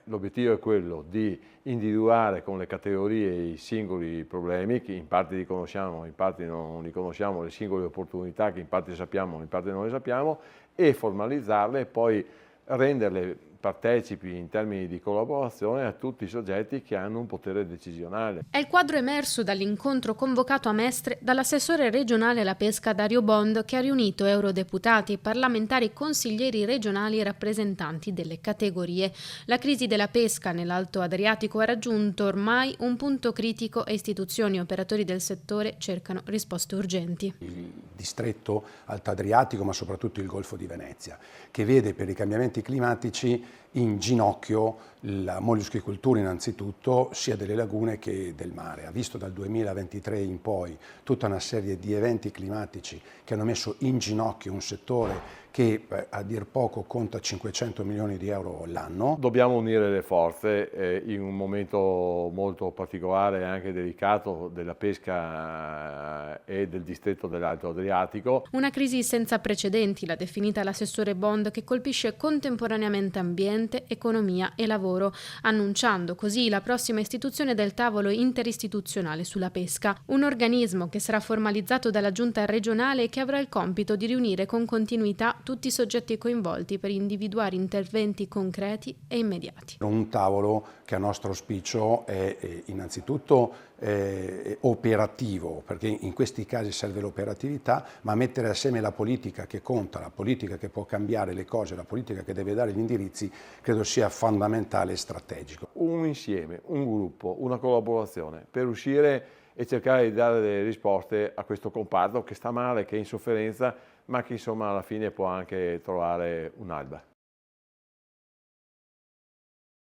l'obiettivo è quello di individuare con le categorie i singoli problemi, che in parte li conosciamo, in parte non li conosciamo, le singole opportunità che in parte sappiamo, in parte non le sappiamo, e formalizzarle e poi renderle partecipi in termini di collaborazione a tutti i soggetti che hanno un potere decisionale. È il quadro emerso dall'incontro convocato a Mestre dall'assessore regionale alla pesca Dario Bond, che ha riunito eurodeputati, parlamentari, consiglieri regionali e rappresentanti delle categorie. La crisi della pesca nell'Alto Adriatico ha raggiunto ormai un punto critico e istituzioni e operatori del settore cercano risposte urgenti. Il distretto Alto Adriatico, ma soprattutto il Golfo di Venezia, che vede per i cambiamenti climatici in ginocchio la molluschicoltura innanzitutto, sia delle lagune che del mare. Ha visto dal 2023 in poi tutta una serie di eventi climatici che hanno messo in ginocchio un settore che a dir poco conta 500 milioni di euro l'anno. Dobbiamo unire le forze in un momento molto particolare e anche delicato della pesca e del distretto dell'Alto Adriatico. Una crisi senza precedenti, l'ha definita l'assessore Bond, che colpisce contemporaneamente ambiente, economia e lavoro, annunciando così la prossima istituzione del tavolo interistituzionale sulla pesca, un organismo che sarà formalizzato dalla giunta regionale e che avrà il compito di riunire con continuità tutti i soggetti coinvolti per individuare interventi concreti e immediati. Un tavolo che a nostro auspicio è innanzitutto operativo, perché in questi casi serve l'operatività, ma mettere assieme la politica che conta, la politica che può cambiare le cose, la politica che deve dare gli indirizzi, credo sia fondamentale e strategico. Un insieme, un gruppo, una collaborazione per uscire e cercare di dare delle risposte a questo comparto che sta male, che è in sofferenza, ma che insomma alla fine può anche trovare un'alba.